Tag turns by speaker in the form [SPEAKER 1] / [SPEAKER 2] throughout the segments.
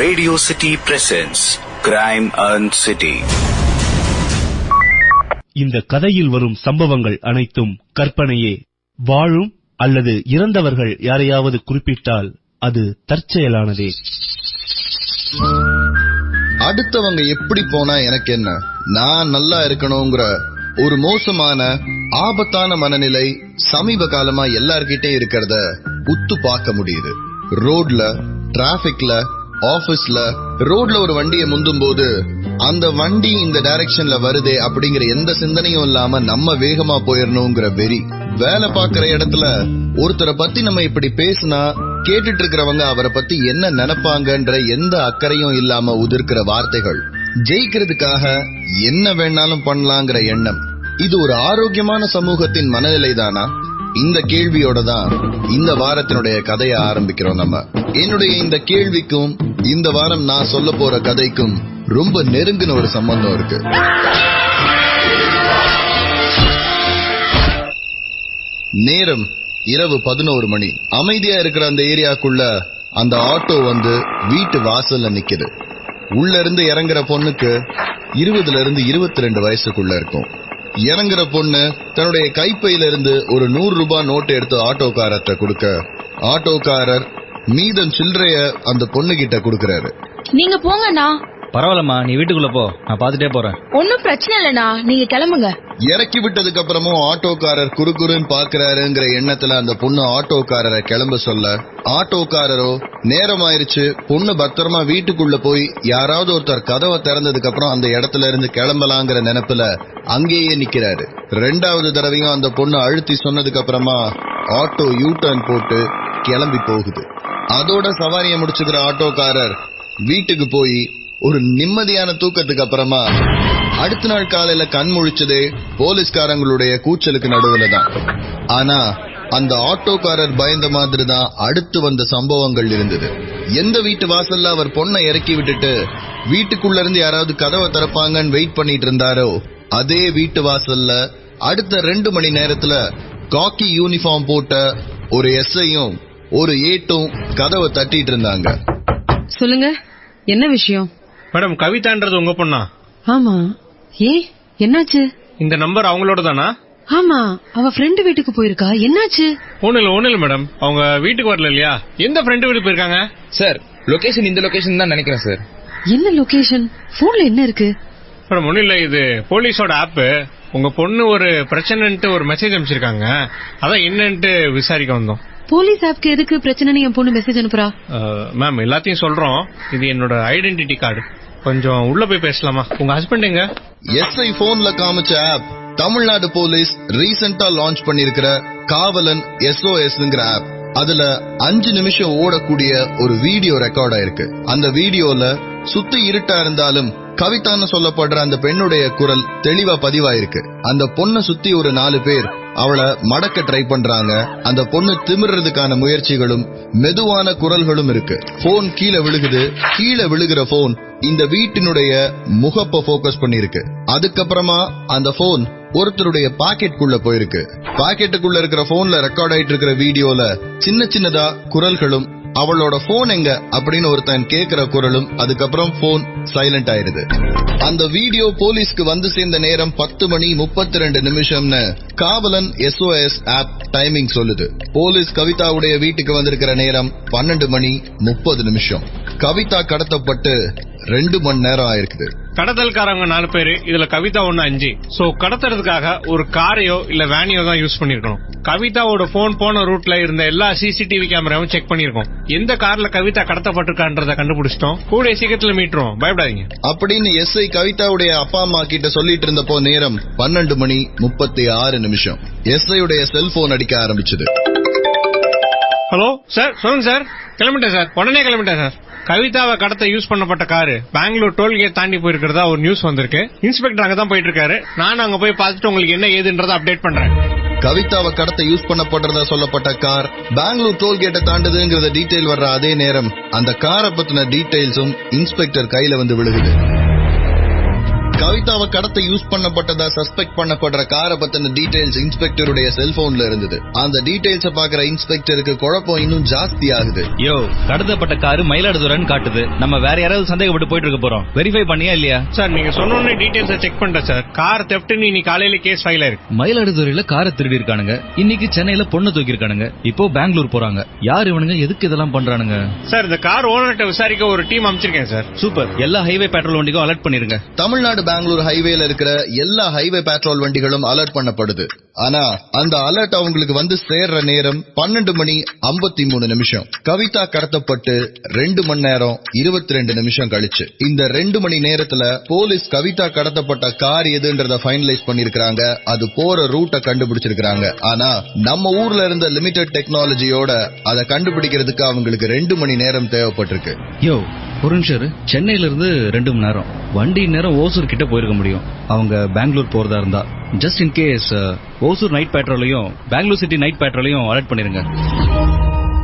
[SPEAKER 1] Radio City presents Crime and City.
[SPEAKER 2] இந்த கதையில் வரும் சம்பவங்கள் அனைத்தும் கற்பனையே. வாழும் அல்லது இறந்தவர்கள் யாரையாவது குறிப்பிட்டால் அது தற்செயலானதே.
[SPEAKER 3] அடுத்தவங்க எப்படி போனா எனக்கு என்ன, நான் நல்லா இருக்கணுங்கிற ஒரு மோசமான ஆபத்தான மனநிலை சமீப காலமா எல்லார்கிட்டே இருக்கிறத உத்து பார்க்க முடியுது. ரோட்ல, டிராபிக்ல, ஆபீஸ்ல, ரோட்ல ஒரு வண்டியை முந்தும் போது அந்த வண்டி இந்த டைரக்ஷன்ல வருதே அப்படிங்கிற எந்த சிந்தனையும் இல்லாம நம்ம வேகமா போயிடணுங்கிற வெறி. வேலை பார்க்கிற இடத்துல ஒருத்தரை பத்தி நம்ம இப்படி பேசினா கேட்டுட்டு இருக்கிறவங்க அவரை பத்தி என்ன நினைப்பாங்கன்ற எந்த அக்கறையும் இல்லாம உதிர்க்கிற வார்த்தைகள், ஜெயிக்கிறதுக்காக என்ன வேணாலும் பண்ணலாங்கிற எண்ணம், இது ஒரு ஆரோக்கியமான சமூகத்தின் மனநிலை தானா? இந்த கேள்வியோட தான் இந்த வாரத்தினுடைய கதையை ஆரம்பிக்கிறோம் நம்ம. என்னுடைய இந்த கேள்விக்கும் இந்த வாரம் நான் சொல்ல போற கதைக்கும் ரொம்ப நெருங்கின ஒரு சம்பந்தம் இருக்கு. நேரம் இரவு 11 மணி. அமைதியா இருக்கிற அந்த ஏரியாக்குள்ள அந்த ஆட்டோ வந்து வீட்டு வாசல்ல நிக்குது. உள்ள இருந்து இறங்குற பொண்ணுக்கு 20 இருந்து 22 வயசுக்குள்ள இருக்கும். இறங்குற பொண்ணு தன்னுடைய கைப்பையில இருந்து ஒரு 100 ரூபாய் நோட்டு எடுத்து ஆட்டோக்காரத்தை கொடுக்க, ஆட்டோக்காரர் மீதம் சில்லறைய அந்த பொண்ணு கிட்ட கொடுக்கறாரு.
[SPEAKER 4] நீங்க போங்கண்ணா.
[SPEAKER 5] பரவாயில்லம்மா, நீ வீட்டுக்குள்ள போ, நான் பாத்துட்டே போறேன்.
[SPEAKER 4] ஒன்னும் பிரச்சனை இல்லண்ணா, நீங்க கிளம்புங்க.
[SPEAKER 3] இறக்கி விட்டதுக்கு அப்புறமும் ஆட்டோக்காரர் குறுகுறுன்னு பாக்குறாருங்கிற எண்ணத்துல அந்த பொண்ணு ஆட்டோக்காரரை கிளம்ப சொல்ல, ஆட்டோக்காரரோ நேரம் ஆயிருச்சு, பொண்ணு பத்திரமா வீட்டுக்குள்ள போய் யாராவது ஒருத்தர் கதவை திறந்ததுக்கு அப்புறம் அந்த இடத்துல இருந்து கிளம்பலாங்கிற நினைப்புல அங்கேயே நிக்கிறாரு. 2வது தடவையும் அந்த பொண்ணு அழுத்தி சொன்னதுக்கு அப்புறமா ஆட்டோ யூ டர்ன் போட்டு கிளம்பி போகுது. அதோட சவாரியை முடிச்சுக்கிற ஆட்டோக்காரர் வீட்டுக்கு போய் ஒரு நிம்மதியான தூக்கத்துக்கு அப்புறமா அடுத்த நாள் காலையில கண் முழிச்சதே போலீஸ்காரங்களுடைய கூச்சலுக்கு நடுவுல தான். ஆனா அந்த ஆட்டோக்காரர் பயந்த மாதிரி தான் அடுத்து வந்த சம்பவங்கள் இருந்தது. எந்த வீட்டு வாசல்ல அவர் பொண்ணை இறக்கி விட்டுட்டு வீட்டுக்குள்ள இருந்து யாராவது கதவை திறப்பாங்கன்னு வெயிட் பண்ணிட்டு இருந்தாரோ, அதே வீட்டு வாசல்ல அடுத்த 2 மணி நேரத்துல காக்கி யூனிஃபார்ம் போட்ட ஒரு எஸ்ஐயும் ஒரு ஏட்டும் கதவை தட்டிட்டு இருந்தாங்க.
[SPEAKER 6] சொல்லுங்க, என்ன விஷயம்?
[SPEAKER 7] மேடம், கவிதான்றது உங்க பொண்ணா?
[SPEAKER 6] ஆமா. என்னாச்சு?
[SPEAKER 7] இந்த நம்பர் அவங்களோட தானா?
[SPEAKER 6] ஆமா, அவ ஃப்ரெண்டு வீட்டுக்கு போயிருக்கா. என்னாச்சு?
[SPEAKER 7] ஒண்ணு இல்ல மேடம், அவங்க வீட்டுக்கு வரல இல்லையா? எந்த ஃப்ரெண்டு வீட்டுக்கு போயிருக்காங்க?
[SPEAKER 5] சார், லொகேஷன் இந்த லொகேஷன் தான் நினைக்கிறேன் சார்.
[SPEAKER 6] என்ன லொகேஷன்? போன்ல என்ன இருக்கு?
[SPEAKER 7] மேடம் ஒண்ணு இல்ல, இது போலீஸோட ஆப். உங்க பொண்ணு ஒரு பிரச்சனைன்ட்டு ஒரு மெசேஜ் அனுப்பிச்சிருக்காங்க, அதான் என்னன்ட்டு விசாரிக்க வந்தோம்.
[SPEAKER 6] போலீஸ் ஆப்க்கு எதுக்கு பிரச்சனைன்னு என் பொண்ணு மெசேஜ் அனுப்புறா?
[SPEAKER 7] மேம் எல்லாத்தையும் சொல்றோம், இது என்னோட ஐடென்டிட்டி கார்டு, கொஞ்சம் உள்ள போய் பேசலாமா? உங்க ஹஸ்பண்ட் எங்க?
[SPEAKER 3] எஸ்ஐ போன்ல காமிச்ச ஆப் தமிழ்நாடு போலீஸ் ரீசெண்டா லான்ச் பண்ணிருக்கிற காவலன் SOSங்கிற ஆப். அதுல 5 நிமிஷம் ஓடக்கூடிய ஒரு வீடியோ ரெக்கார்ட் ஆயிருக்கு. அந்த வீடியோல சுத்தி இருட்டா இருந்தாலும் கவிதான்னு சொல்லப்படுற அந்த பெண்ணுடைய குரல் தெளிவா பதிவாயிருக்கு. அந்த பொண்ணை சுத்தி ஒரு 4 பேர் அவளை மடக்க ட்ரை பண்றாங்க. அந்த பொண்ணு திமிர்றதுக்கான முயற்சிகளும் மெதுவான குரல்களும் இருக்கு. போன் கீழே விழுகுது. கீழே விழுகிற போன் இந்த வீட்டினுடைய முகப்ப போக்கஸ் பண்ணிருக்கு. அதுக்கப்புறமா அந்த போன் ஒருத்தருடைய பாக்கெட்டுக்குள்ள போயிருக்கு. பாக்கெட்டுக்குள்ள இருக்கிற போன்ல ரெக்கார்ட் ஆயிட்டு இருக்கிற வீடியோல சின்ன சின்னதா குரல்களும் அவளோட போன் எங்க அப்படின்னு ஒருத்தன் கேக்குற குரலும், அதுக்கப்புறம் போன் சைலண்ட் ஆயிருது. அந்த வீடியோ போலீஸ்க்கு வந்து சேர்ந்த நேரம் 10 மணி 32 நிமிஷம்னு காவலன் SOS ஆப் டைமிங் சொல்லுது. போலீஸ் கவிதாவுடைய வீட்டுக்கு வந்திருக்கிற நேரம் 12 மணி 30 நிமிஷம். கவிதா கடத்தப்பட்டு 2 மணி நேரம் ஆயிருக்குது.
[SPEAKER 7] கடத்தல்காரங்க 4 பேரு, இதுல கவிதா 5. சோ கடத்துறதுக்காக ஒரு காரையோ இல்ல வேனையோ தான் யூஸ் பண்ணிருக்கணும். கவிதாவோட போன் போன ரூட்ல இருந்த எல்லா CCTV கேமராவும் செக் பண்ணிருக்கோம். எந்த கார்ல கவிதா கடத்தப்பட்டிருக்கான்றத கண்டுபிடிச்சிட்டோம். கூடிய சீக்கிரத்துல மீட்டுறோம், பயப்படாதீங்க
[SPEAKER 3] அப்படின்னு எஸ்ஐ கவிதாவுடைய அப்பா அம்மா கிட்ட சொல்லிட்டு இருந்தப்போ நேரம் 12 மணி 36 நிமிஷம். எஸ்ஐயுடைய செல்போன் அடிக்க ஆரம்பிச்சது.
[SPEAKER 7] ஹலோ சார், சொல்லுங்க சார். கிளம்பிட்டேன் சார், உடனே கிளம்பிட்டேன் சார். கவிதாவை கடத்த யூஸ் பண்ணப்பட்ட காரு பெங்களூர் டோல்கேட் தாண்டி போயிருக்கிறதா ஒரு நியூஸ் வந்திருக்கு. இன்ஸ்பெக்டர் அங்கதான் போயிட்டு இருக்காரு. நானும் அங்க போய் பார்த்துட்டு உங்களுக்கு என்ன ஏதுன்றதை அப்டேட் பண்றேன்.
[SPEAKER 3] கவிதாவை கடத்த யூஸ் பண்ணப்படுறதா சொல்லப்பட்ட கார் பெங்களூர் டோல்கேட்டை தாண்டுதுங்கிறத டீடைல் வர்ற அதே நேரம் அந்த காரை பத்தின டீடைல்ஸும் இன்ஸ்பெக்டர் கையில வந்து விழுகுது. கவிதாவை கடத்த யூஸ் பண்ணப்பட்டதா சஸ்பெக்ட் பண்ணப்படுற காரை பத்தின டீடைல்ஸ் இன்ஸ்பெக்டருடைய செல்போன்ல இருந்தது. அந்த டீடைல்ஸ பாக்குற இன்ஸ்பெக்டருக்கு குழப்பம் இன்னும் ஜாஸ்தி ஆகுது.
[SPEAKER 5] யோ, கடத்தப்பட்ட காரு மயிலாடுதுறைன்னு காட்டுது. நம்ம வேற யாராவது சந்தேகப்பட்டு போயிட்டு இருக்க போறோம். வெரிஃபை பண்ணியா இல்லையா?
[SPEAKER 7] சார் நீங்க சொன்ன டீடைல்ஸ் செக் பண்ணிட்டேன் சார். கார் தெஃப்ட்னு இன்னைக்கு காலையில கேஸ் ஃபைல் ஆயிருக்கு.
[SPEAKER 5] மயிலாடுதுறையில காரை திருடி இருக்கானுங்க. இன்னைக்கு சென்னையில பொண்ணு தூக்கி இருக்கானுங்க. இப்போ பெங்களூர் போறாங்க. யார் இவனுங்க, எதுக்கு இதெல்லாம் பண்றானுங்க?
[SPEAKER 7] சார் இந்த கார் ஓனர்கிட்ட விசாரிக்க ஒரு டீம் அமைச்சிருக்கேன் சார்.
[SPEAKER 5] சூப்பர். எல்லா ஹைவே பெட்ரோல் வண்டிக்கும் அலர்ட் பண்ணிருங்க.
[SPEAKER 3] தமிழ்நாடு பெங்களூர் ஹைவேல இருக்கிற எல்லா ஹைவே பெட்ரோல் வண்டிகளும் அலர்ட் பண்ணப்படுது. ஆனா அந்த அலர்ட் அவங்களுக்கு வந்து சேர்ற நேரம் 12:53. கவிதா கடத்தப்பட்டு 2 மணி நேரம் 22 நிமிஷம் கழிச்சு. இந்த 2 மணி நேரத்துல போலீஸ் கவிதா கடத்தப்பட்ட கார் எதுன்றத ஃபைனலைஸ் பண்ணிருக்காங்க. அது போற ரூட்டை கண்டுபிடிச்சிருக்காங்க. ஆனா நம்ம ஊர்ல இருந்த லிமிடெட் டெக்னாலஜியோட அதை கண்டுபிடிக்கிறதுக்கு அவங்களுக்கு 2 மணி நேரம் தேவைப்பட்டிருக்கு.
[SPEAKER 5] யோ, ஒரு நிமிஷம். சென்னையில இருந்து 2 மணி நேரம் வண்டி நேரம் ஓசூர் கிட்ட போயிருக்க முடியும். அவங்க பெங்களூர் போறதா இருந்தா just in case Hosur night பெட்ரோலையும் பெங்களூர் சிட்டி நைட் பெட்ரோலையும் அலர்ட் பண்ணிருங்க.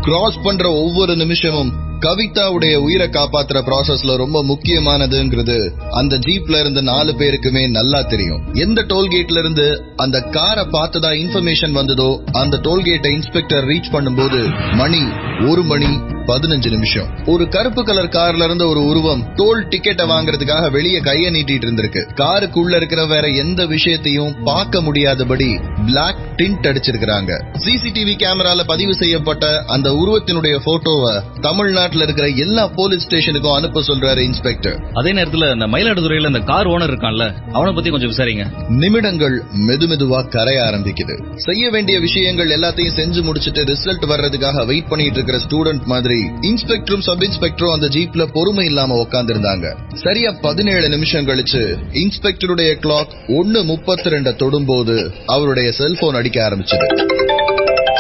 [SPEAKER 3] கிராஸ் பண்ற ஒவ்வொரு நிமிஷமும் கவிதாவுடைய உயிரை காப்பாத்துற ப்ராசஸ்ல ரொம்ப முக்கியமானதுங்கிறது அந்த ஜீப்ல இருந்த 4 பேருக்குமே நல்லா தெரியும். எந்த டோல்கேட்ல இருந்து அந்த காரை பார்த்ததா இன்ஃபர்மேஷன் வந்ததோ அந்த டோல்கேட்டை இன்ஸ்பெக்டர் ரீச் பண்ணும்போது மணி 1:15. ஒரு கருப்பு கலர் கார்ல இருந்த ஒரு உருவம் டோல் டிக்கெட்டை வாங்குறதுக்காக வெளியே கைய நீட்டிட்டு இருந்திருக்கு. காருக்குள்ள இருக்கிற வேற எந்த விஷயத்தையும் பார்க்க முடியாதபடி பிளாக் டிண்ட் அடிச்சிருக்காங்க. சிசிடிவி கேமரால பதிவு செய்யப்பட்ட அந்த உருவத்தினுடைய போட்டோவை தமிழ்நாட்டுல இருக்கிற எல்லா போலீஸ் ஸ்டேஷனுக்கும் அனுப்ப சொல்றாரு இன்ஸ்பெக்டர்.
[SPEAKER 5] அதே நேரத்துல இந்த மயிலாடுதுறையில அந்த கார் ஓனர் இருக்கான்ல, அவனை பத்தி கொஞ்சம் விசாரிங்க.
[SPEAKER 3] நிமிடங்கள் மெதுமெதுவா கரைய ஆரம்பிக்குது. செய்ய வேண்டிய விஷயங்கள் எல்லாத்தையும் செஞ்சு முடிச்சிட்டு ரிசல்ட் வர்றதுக்காக வெயிட் பண்ணிட்டு இருக்கிற ஸ்டூடெண்ட் மாதிரி இன்ஸ்பெக்டரும் சப் இன்ஸ்பெக்டரும் அந்த ஜீப்ல பொறுமை இல்லாம உட்கார்ந்து இருந்தாங்க. சரியா 17 நிமிஷம் கழிச்சு இன்ஸ்பெக்டருடைய கிளாக் 1:32 தொடும்போது அவருடைய செல்போன் அடிக்க ஆரம்பிச்சது.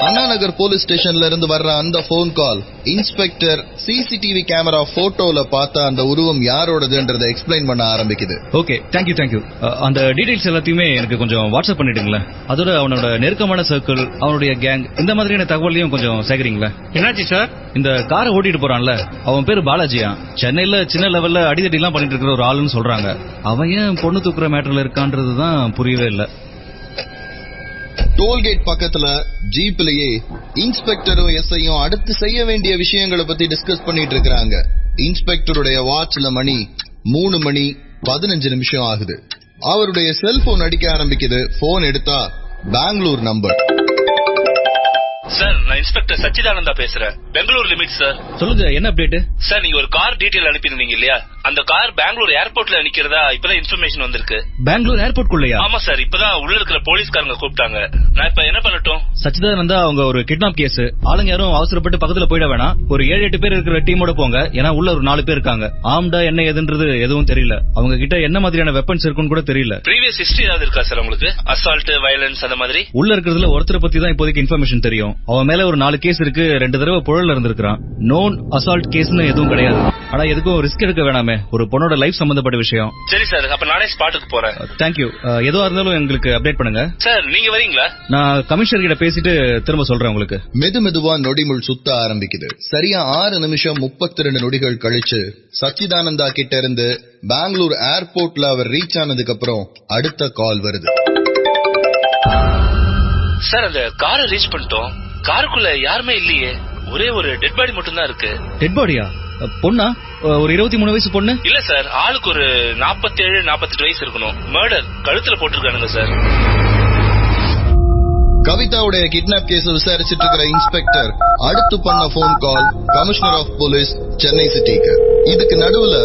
[SPEAKER 3] அண்ணா நகர் போலீஸ் ஸ்டேஷன்ல இருந்து வர்ற அந்த phone call inspector CCTV camera போட்டோல பார்த்த அந்த உருவம் யாரோடதுன்றதை எக்ஸ்பிளைன் பண்ண ஆரம்பிக்குது.
[SPEAKER 5] Okay, thank you. அந்த டீடைல்ஸ் எல்லாத்தையுமே எனக்கு கொஞ்சம் வாட்ஸ்அப் பண்ணிடுங்களேன். அதோட அவனோட நெருக்கமான சர்க்கிள், அவனுடைய கேங், இந்த மாதிரியான தகவலையும் கொஞ்சம் சேகரிங்களா?
[SPEAKER 7] என்னாச்சு சார்?
[SPEAKER 5] இந்த காரை ஓட்டிட்டு போறான்ல, அவன் பேரு பாலாஜியா. சென்னையில சின்ன லெவல்ல அடிதடி எல்லாம் பண்ணிட்டு இருக்கிற ஒரு ஆளுன்னு சொல்றாங்க. அவன் ஏன் பொண்ணு தூக்குற மேட்டர்ல இருக்கான்றதுதான் புரியவே இல்ல.
[SPEAKER 3] டோல்கேட் பக்கத்துல ஜீப்லயே இன்ஸ்பெக்டரும் எஸ்ஐயும் அடுத்து செய்ய வேண்டிய விஷயங்களை பத்தி டிஸ்கஸ் பண்ணிட்டு இருக்காங்க. இன்ஸ்பெக்டருடைய வாட்ச்ல மணி 3:15 ஆகுது. அவருடைய செல்போன் அடிக்க ஆரம்பிக்குது. போன் எடுத்தா பெங்களூர் நம்பர்.
[SPEAKER 2] சார், நான் இன்ஸ்பெக்டர் சச்சிதானந்தா பேசுறேன். Bangalore limit sir.
[SPEAKER 5] சொல்லுங்க, என்ன அப்டேட்?
[SPEAKER 2] சார், நீங்க ஒரு கார் டீடைல் அனுப்பியிருந்தீங்க இல்லையா? அந்த கார் பெங்களூர் ஏர்போர்ட்ல நிக்கிறதா இப்பதான் இன்ஃபர்மேஷன் வந்திருக்கு.
[SPEAKER 5] பெங்களூர் ஏர்போர்ட் குள்ளயா?
[SPEAKER 2] ஆமா சார், இப்பதான் உள்ள இருக்கிற போலீஸ்காரங்க கூப்பிட்டாங்க. நான் இப்ப என்ன பண்ணட்டும்?
[SPEAKER 5] சச்சிதானந்தா, அவங்க ஒரு கிட்னாப் கேஸ். ஆளுங்க யாரும் அவசரப்பட்டு பக்கத்துல போயிட வேணாம். ஒரு 7-8 பேர் இருக்கிற டீமோட போங்க. ஏன்னா உள்ள ஒரு 4 பேர் இருக்காங்க. ஆம்டா என்ன ஏதுன்றது எதுவும் தெரியல. அவங்க கிட்ட என்ன மாதிரியான வெப்பன்ஸ் இருக்குன்னு கூட தெரியல.
[SPEAKER 2] ப்ரீவியஸ் ஹிஸ்டரி ஏதாவது இருக்கா சார் உங்களுக்கு? அசால்ட், வயலன்ஸ் அந்த மாதிரி?
[SPEAKER 5] உள்ள இருக்கிறதுல ஒருத்தரை பத்தி தான் இப்போதைக்கு இன்ஃபர்மேஷன் தெரியும். அவன் மேல ஒரு 4 கேஸ் இருக்கு. 2 தடவை புழல்ல இருந்திருக்கான். நோன் அசால்ட் கேஸ்னு எதுவும் கிடையாது. ஆனா எதுக்கும் ரிஸ்க் எடுக்க வேணாமே. ஒரு பொண்ணோட லைஃப் சம்பந்தப்பட்ட விஷயம்.
[SPEAKER 2] சரி சார், அப்ப நானே ஸ்பாட்டுக்கு போறேன்.
[SPEAKER 5] தேங்க்யூ. எதுவா இருந்தாலும் எங்களுக்கு அப்டேட் பண்ணுங்க
[SPEAKER 2] சார். நீங்க வரீங்களா?
[SPEAKER 5] நான் கமிஷனர் கிட்ட பேசிட்டு திரும்ப சொல்றேன் உங்களுக்கு.
[SPEAKER 3] மெதுமெதுவா நொடிமுள் சுத்த ஆரம்பிக்குது. சரியா 6:32 கழிச்சு சச்சிதானந்தா கிட்ட இருந்து பெங்களூர் ஏர்போர்ட்ல அவர் ரீச் ஆனதுக்கு அப்புறம் அடுத்த கால் வருது.
[SPEAKER 2] சார், அந்த காரை ரீச் பண்ணிட்டோம். காருக்குள்ள யாருமே இல்லையே. ஒரே ஒரு டெட் பாடி மட்டும் தான் இருக்கு.
[SPEAKER 5] டெட் பாடியா? பொண்ணா? ஒரு 23 வயசு பொண்ணு?
[SPEAKER 2] இல்ல சார், ஆளுக்கு ஒரு 47-48 வயசு இருக்கணும். மர்டர், கழுத்துல போட்டிருக்கானுங்க சார்.
[SPEAKER 3] கவிதாவுடைய கிட்னாப் கேஸ் விசாரிச்சிட்டு இருக்கிற இன்ஸ்பெக்டர் அடுத்து பண்ண phone call commissioner of police Chennai சிட்டிக்கு. இதுக்கு நடுவுல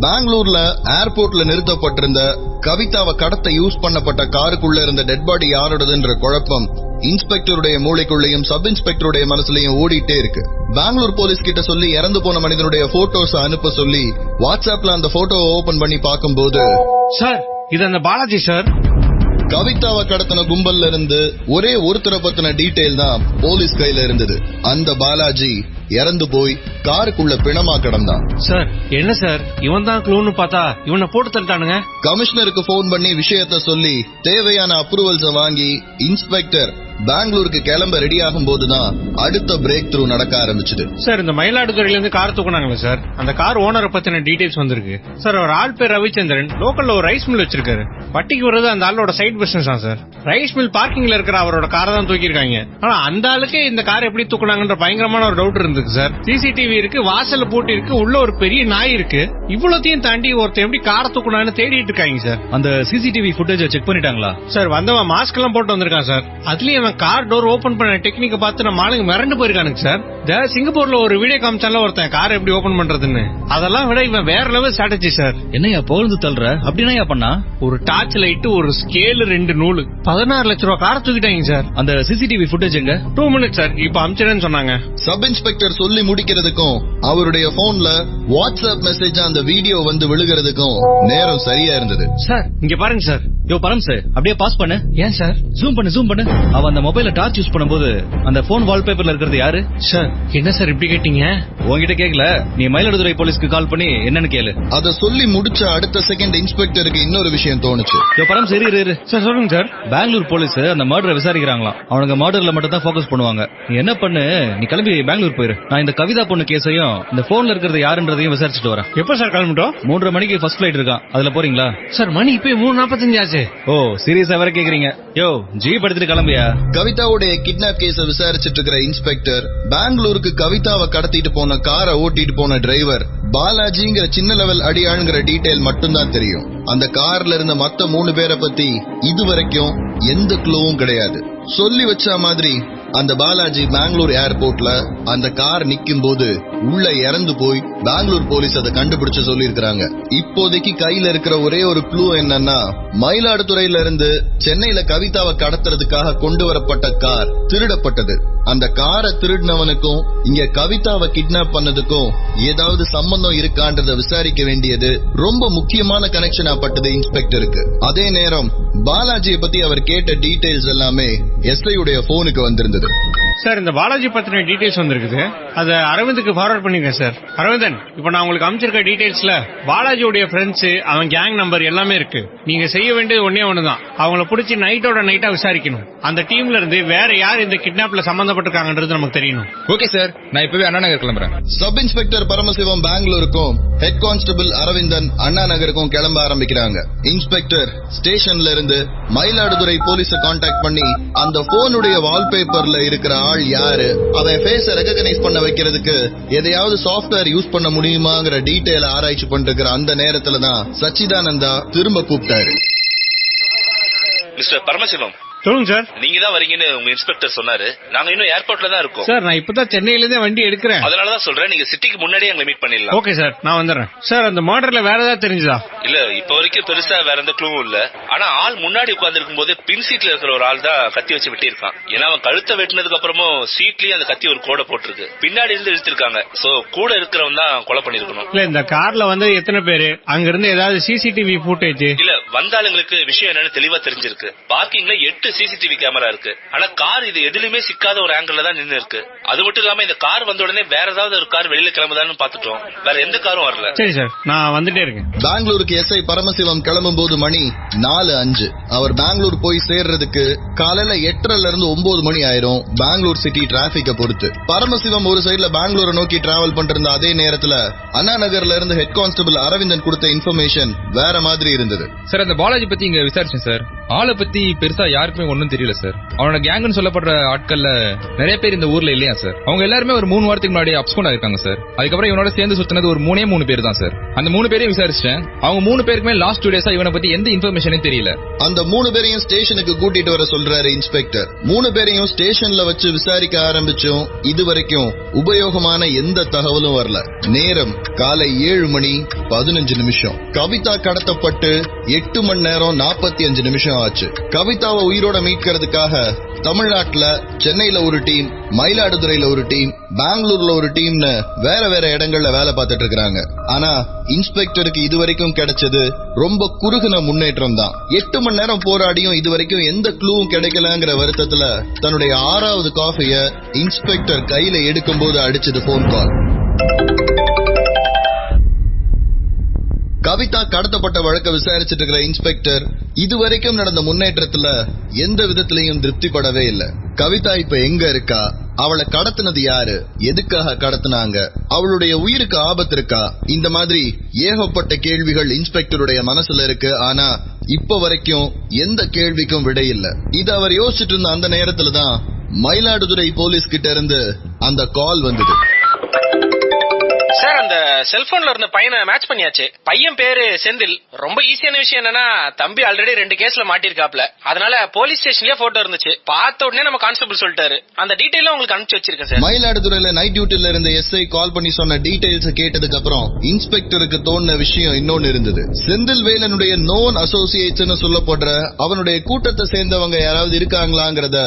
[SPEAKER 3] பெங்களூர்ல ஏர்போர்ட்ல நிறுத்தப்பட்டிருந்த கவிதாவை கடத்த யூஸ் பண்ணப்பட்ட காருக்குள்ள இருந்த டெட் பாடி யாரோடதுன்ற குழப்பம் இன்ஸ்பெக்டருடைய மூளைக்குள்ளேயும் சப் இன்ஸ்பெக்டருடைய மனசுலயும் ஓடிட்டே இருக்கு. பெங்களூர் போலீஸ் கிட்ட சொல்லி இறந்து போன மனிதனுடைய போட்டோஸ் அனுப்ப சொல்லி வாட்ஸ்அப்ல அந்த போட்டோவை ஓபன் பண்ணி பார்க்கும்போது,
[SPEAKER 7] சார், இது அந்த பாலாஜி சார்.
[SPEAKER 3] கவிதாவை கடத்தின கும்பல்ல இருந்து ஒரே ஒருத்தரை பத்தின டீடைல் தான் போலீஸ் கையில இருந்தது. அந்த பாலாஜி இறந்து போய் காருக்குள்ள பிணமா கிடந்தான்.
[SPEAKER 7] சார், என்ன சார், இவன் தான் க்ளூன்னு பார்த்தா இவனை போட்டு தள்ளிட்டானுங்க.
[SPEAKER 3] கமிஷனருக்கு போன் பண்ணி விஷயத்த சொல்லி தேவையான அப்ரூவல்ஸ் வாங்கி இன்ஸ்பெக்டர் பெங்களூருக்கு கிளம்ப ரெடி ஆகும் போதுதான் அடுத்த பிரேக் த்ரூ நடக்க ஆரம்பிச்சது.
[SPEAKER 7] சார், இந்த மயிலாடுதுறையில இருந்து கார் தூக்குனாங்களே சார், அந்த கார் ஓனரை பத்தின டீடைல்ஸ் வந்திருக்கு சார். அவர் ஆள் பேர் ரவிச்சந்திரன், லோக்கல்ல ஒரு ரைஸ் மில் வச்சிருக்காரு. வட்டிக்கு வர்றது அந்த ஆளோட சைட் பிசினஸ் தான் சார். ரைஸ் மில் பார்க்கிங்ல இருக்கிற அவரோட காரை தான் தூக்கிருக்காங்க. ஆனா அந்த ஆளுக்கே இந்த கார் எப்படி தூக்குனாங்கன்ற பயங்கரமான ஒரு டவுட் இருந்துச்சு சார். சிசிடிவி இருக்கு, வாசல்ல பூட்டி இருக்கு, உள்ள ஒரு பெரிய நாய் இருக்கு. இவ்வளத்தையும் தாண்டி ஒருத்தர் எப்படி காரை தூக்குனான்னு தேடிட்டு இருக்காங்க சார்.
[SPEAKER 5] அந்த சிசிடிவி ஃபுட்டேஜ் செக் பண்ணிட்டாங்களா
[SPEAKER 7] சார்? வந்தவன் மாஸ்க் எல்லாம் போட்டு வந்திருக்கான் சார். அதுலயும் அவன் கார் டோர் ஓபன் பண்ண டெக்னிக்கை பார்த்து நம்ம ஆளுங்க மிரண்டு போயிருக்கானுங்க சார். சிங்கப்பூர்ல ஒரு வீடியோ காமிச்சால ஒருத்தன் கார் எப்படி ஓபன் பண்றதுன்னு, அதெல்லாம் விட இவன் வேற லெவல் ஸ்ட்ராட்டஜி சார்.
[SPEAKER 5] என்னையா புகழ்ந்து தள்ளுற? அப்படின்னா பண்ணா
[SPEAKER 7] ஒரு டார்ச் லைட், ஒரு ஸ்கேல், 2 நூல், 16 லட்சம் ரூபாய் காரை தூக்கிட்டாங்க சார்.
[SPEAKER 5] அந்த சிசிடிவி ஃபுட்டேஜ் எங்க?
[SPEAKER 7] 2 மினிட்ஸ் சார், இப்ப அமிச்சிடன்னு சொன்னாங்க.
[SPEAKER 3] சப் இன்ஸ்பெக்டர் சொல்லி முடிக்கிறதுக்கும் அவருடைய போன்ல வாட்ஸ்அப் மெசேஜ் அந்த வீடியோ வந்து விழுகிறதுக்கும் நேரம் சரியா இருந்தது.
[SPEAKER 7] சார் இங்க பாருங்க சார்.
[SPEAKER 5] யோ பரம் சார், அப்படியே பாஸ் பண்ணு.
[SPEAKER 7] ஏன் சார்?
[SPEAKER 5] ஜூம் பண்ணு. அவ அந்த மொபைல டார்ச் யூஸ் பண்ணும்போது அந்த போன் வால்பேப்பர்ல இருக்கிறது யாரு?
[SPEAKER 7] சார் என்ன சார் இப்படி கேட்டீங்க?
[SPEAKER 5] உங்ககிட்ட கேக்கல, நீ மயிலாடுதுறை போலீஸ்க்கு கால் பண்ணி என்னன்னு கேளு.
[SPEAKER 3] அத சொல்லி முடிச்ச அடுத்த செகண்ட் இன்ஸ்பெக்டருக்கு இன்னொரு விஷயம் தோணுச்சு.
[SPEAKER 5] யோ பரம் சரி இரு
[SPEAKER 7] சார். சொல்லுங்க சார்.
[SPEAKER 5] பெங்களூர் போலீஸ் அந்த மர்டரை விசாரிக்கிறாங்களாம். அவனுங்க மர்டர்ல மட்டும் தான் ஃபோக்கஸ் பண்ணுவாங்க. நீ என்ன பண்ணு, நீ கிளம்பி பெங்களூர் போயிரு. நான் இந்த கவிதா பொண்ணு கேஸையும் இந்த போன்ல இருக்கிறது யாருன்றதையும் விசாரிச்சுட்டு வரேன்.
[SPEAKER 7] எப்ப சார் கிளம்பிட்டோம்?
[SPEAKER 5] 3:30 மணிக்கு ஃபர்ஸ்ட் ஃபிளைட் இருக்கான். அதுல போறீங்களா?
[SPEAKER 7] சார் மணி இப்ப 3:45 ஆச்சு.
[SPEAKER 5] ஓ சீரியஸா வேற கேக்குறீங்க? யோ ஜீப் எடுத்துட்டு கிளம்பியா?
[SPEAKER 3] கவிதாவுடைய கிட்னாப் கேஸ விசாரிச்சுட்டு இருக்கிற இன்ஸ்பெக்டர் பெங்களூருக்கு கவிதாவை கடத்திட்டு போன காரை ஓட்டிட்டு போன டிரைவர் பாலாஜிங்கிற சின்ன லெவல் அடியாளுங்கிற டீடைல் மட்டும்தான் தெரியும். அந்த கார்ல இருந்த மத்த 3 பேரை பத்தி இதுவரைக்கும் எந்த க்ளூவும் கிடையாது. சொல்லி வச்ச மாதிரி அந்த பாலாஜி பெங்களூர் ஏர்போர்ட்ல அந்த கார் நிக்கும் போது உள்ள இறந்து போய் பெங்களூர் போலீஸ் அதை கண்டுபிடிச்சு சொல்லி இருக்காங்க. இப்போதைக்கு கையில இருக்கிற ஒரே ஒரு க்ளூ என்னன்னா, மயிலாடுதுறையில இருந்து சென்னையில கவிதாவை கடத்துறதுக்காக கொண்டு வரப்பட்ட கார் திருடப்பட்டது. அந்த காரை திருடினவனுக்கும் இங்க கவிதாவை கிட்னாப் பண்ணதுக்கும் ஏதாவது சம்பந்தம் இருக்கான்றத விசாரிக்க வேண்டியது ரொம்ப முக்கியமான கனெக்ஷன் ஆப்பட்டது இன்ஸ்பெக்டருக்கு. அதே நேரம் பாலாஜியை பத்தி அவர் கேட்ட டீடைல்ஸ் எல்லாமே எஸ்ஐ உடைய போனுக்கு வந்திருந்தது.
[SPEAKER 7] சார் இந்த பாலாஜி பத்தின டீடைல்ஸ் வந்திருக்குது, அத அரவிந்துக்கு ஃபார்வர்ட் பண்ணிருக்கேன் சார். அரவிந்தன், இப்ப நான் உங்களுக்கு அமைச்சிருக்க டீடைல்ஸ்ல பாலாஜியோட ஃப்ரெண்ட்ஸ், அவன் கேங் நம்பர் எல்லாமே இருக்கு. நீங்க செய்ய வேண்டியது ஒன்னே ஒண்ணுதான், அவங்கள பிடிச்சி நைட்டோட நைட்டா விசாரிக்கணும். அந்த டீம்ல இருந்து வேற யார் இந்த கிட்னாப்ல சம்பந்தப்பட்டிருக்காங்கன்றது நமக்கு தெரியணும்.
[SPEAKER 8] ஓகே சார், நான் இப்பவே அண்ணா நகர் கிளம்புறேன்.
[SPEAKER 3] சப் இன்ஸ்பெக்டர் பரமசிவம் பெங்களூருக்கும் ஹெட் கான்ஸ்டபிள் அரவிந்தன் அண்ணா நகருக்கும் கிளம்ப ஆரம்பிக்கிறாங்க. இன்ஸ்பெக்டர் ஸ்டேஷன்ல இருந்து மயிலாடுதுறை போலீஸ கான்டாக்ட் பண்ணி அந்த போனுடைய வால்பேப்பர்ல இருக்கிற ஆள் யாரு, அவன் ஃபேஸ ரெகக்னைஸ் பண்ண வைக்கிறதுக்கு எதையாவது சாஃப்ட்வேர் யூஸ் பண்ண முடியுமாங்கிற டீடைல் ஆராய்ச்சி பண்ணிருக்கிற அந்த நேரத்துல தான் சச்சிதானந்தா திரும்ப கூப்பிட்டாரு.
[SPEAKER 2] மிஸ்டர் பரமசிவம்,
[SPEAKER 7] சொல்லுங்க சார்.
[SPEAKER 2] நீங்க தான் வரீங்கன்னு உங்க இன்ஸ்பெக்டர் சொன்னாரு. நாங்க இன்னும் ஏர்போர்ட்ல தான் இருக்கோம்.
[SPEAKER 7] சார் நான் இப்பதான் சென்னையில இருந்தே வண்டி எடுக்கிறேன்.
[SPEAKER 2] அதனாலதான் சொல்றேன், நீங்க சிட்டிக்கு முன்னாடியே எங்களை மீட் பண்ணிடலாம்.
[SPEAKER 7] ஓகே சார், நான் வந்துடுறேன். சார் அந்த மர்டர்ல வேற ஏதாவது தெரிஞ்சதா?
[SPEAKER 2] இல்ல, இப்ப வரைக்கும் பெருசா வேற எந்த க்ளூவும் இல்ல. ஆனா ஆள் முன்னாடி உட்கார்ந்து இருக்கும் போது பின் சீட்ல இருக்கிற ஒரு ஆள் தான் கத்தி வச்சு வெட்டியிருக்கான். ஏன்னா அவன் கழுத்தை வெட்டினதுக்கு அப்புறமும் சீட்லயும் அந்த கத்தி ஒரு கோடை போட்டிருக்கு. பின்னாடி இருந்து இழுத்திருக்காங்க. சோ கூட இருக்கிறவன் தான் கொலை பண்ணிருக்கணும்.
[SPEAKER 7] இல்ல இந்த கார்ல வந்து எத்தனை பேரு, அங்க இருந்து ஏதாவது சிசிடிவி ஃபுட்டேஜ்?
[SPEAKER 2] இல்ல, வந்த ஆளுங்களுக்கு விஷயம் என்னன்னு தெளிவா தெரிஞ்சிருக்கு. பார்க்கிங்ல 8 சிசிடிவி கேமரா இருக்கு. ஆனா கார் இது எதுலயுமே சிக்காத ஒரு ஆங்கிள் தான் நின்னு இருக்கு. அது மட்டும் இல்லாம இந்த கார் வந்த உடனே வேற ஏதாவது ஒரு கார் வெளியில கிளம்புதான்னு பாத்துட்டோம். வேற எந்த காரும் வரல.
[SPEAKER 7] சரி சார், நான் வந்துட்டே இருக்கேன்.
[SPEAKER 3] பெங்களூருக்கு எஸ்ஐ பரமசிவம் கிளம்பும் போது மணி 4:05. அவர் பெங்களூர் போய் சேர்றதுக்கு காலையில 8:30 இருந்து 9 மணி ஆயிரும், பெங்களூர் சிட்டி டிராபிக்க பொறுத்து. பரமசிவம் ஒரு சைடுல பெங்களூரை நோக்கி டிராவல் பண்ற அதே நேரத்துல அண்ணா நகர்ல இருந்து ஹெட் கான்ஸ்டபிள் அரவிந்தன் கொடுத்த இன்ஃபர்மேஷன் வேற மாதிரி இருந்தது.
[SPEAKER 8] சார் அந்த பாலாஜி பத்தி இங்க விசாரிச்சேன் சார். ஆளை பத்தி பெருசா யாருக்குமே ஒன்னும் தெரியல சார். அவனோட கேங்னு சொல்லப்படுற ஆட்கள்ல நிறைய பேர் இந்த ஊர்ல இல்லையா சார். அவங்க எல்லாருமே ஒரு 3 வாரத்துக்கு முன்னாடி அப்ஸ்கவுண்ட் ஆயிருக்காங்க சார். அதுக்கப்புறம் இவனோட சேர்ந்து சுத்தினது ஒரு 3 பேர் தான் சார். அந்த 3 பேரையும் விசாரிச்சேன். அவங்க 3 பேருக்குமே லாஸ்ட் 2 டேஸா இவனை பத்தி எந்த இன்ஃபர்மேஷனும் தெரியல.
[SPEAKER 3] அந்த 3 பேரையும் ஸ்டேஷனுக்கு கூட்டிட்டு வர சொல்றாரு இன்ஸ்பெக்டர். 3 பேரையும் ஸ்டேஷன்ல வச்சு விசாரிக்க ஆரம்பிச்சும் இதுவரைக்கும் உபயோகமான எந்த தகவலும் வரல. நேரம் காலை 7:15. கவிதா கடத்தப்பட்டு 8 மணி நேரம் 45 நிமிஷம் ஆச்சு. கவிதாவை உயிரோட மீட்கிறதுக்காக தமிழ்நாட்டுல சென்னையில ஒரு டீம், மயிலாடுதுறையில ஒரு டீம், பெங்களூர்ல ஒரு டீம்னு வேற வேற இடங்கள்ல வேலை பார்த்துட்டு இருக்காங்க. ஆனா இன்ஸ்பெக்டருக்கு இதுவரைக்கும் கிடைச்சது ரொம்ப குறுகின முன்னேற்றம் தான். 8 மணி நேரம் போராடியும் இதுவரைக்கும் எந்த க்ளூவும் கிடைக்கலங்கிற வருத்தத்துல தன்னுடைய 6வது காஃபிய இன்ஸ்பெக்டர் கையில எடுக்கும் போது அடிச்சது போன் கால். கவிதா கடத்தப்பட்ட வழக்க விசாரிச்சிட்டு இருக்கிற இன்ஸ்பெக்டர் இதுவரைக்கும் நடந்த முன்னேற்றத்துல எந்த விதத்திலையும் திருப்திப்படவே இல்ல. கவிதா இப்ப எங்க இருக்கா, அவளை கடத்தினது யாரு, எதுக்காக கடத்தினாங்க, அவளுடைய உயிருக்கு ஆபத்து இருக்கா, இந்த மாதிரி ஏகப்பட்ட கேள்விகள் இன்ஸ்பெக்டருடைய மனசுல இருக்கு. ஆனா இப்ப வரைக்கும் எந்த கேள்விக்கும் விடை இல்ல. இது அவர் யோசிச்சுட்டு இருந்த அந்த நேரத்துலதான் மயிலாடுதுறை போலீஸ் கிட்ட இருந்து அந்த கால் வந்தது.
[SPEAKER 9] சார், அந்த செல்போன்ல இருந்த பையனை மேட்ச் பண்ணியாச்சு. பையன் பேரு செந்தில். ரொம்ப ஈஸியான விஷயம் என்னன்னா, தம்பி ஆல்ரெடி 2 கேஸ்ல மாட்டிருக்காப்ல. அதனால போலீஸ் ஸ்டேஷன்லயே போட்டோ இருந்துச்சு. பார்த்த உடனே நம்ம கான்ஸ்டபிள் சொல்லிட்டாரு. அந்த டீடைல் உங்களுக்கு அனுப்பிச்சு வச்சிருக்கேன் சார்.
[SPEAKER 3] மயிலாடுதுறையில நைட் டியூட்டில இருந்த எஸ்ஐ கால் பண்ணி சொன்ன டீடைல்ஸ் கேட்டதுக்கு அப்புறம் இன்ஸ்பெக்டருக்கு தோணுன விஷயம் இன்னொன்னு இருந்தது. செந்தில் வேலனுடைய நோன் அசோசியேட்ஸ் சொல்லப்படுற அவனுடைய கூட்டத்தை சேர்ந்தவங்க யாராவது இருக்காங்களாங்கிறத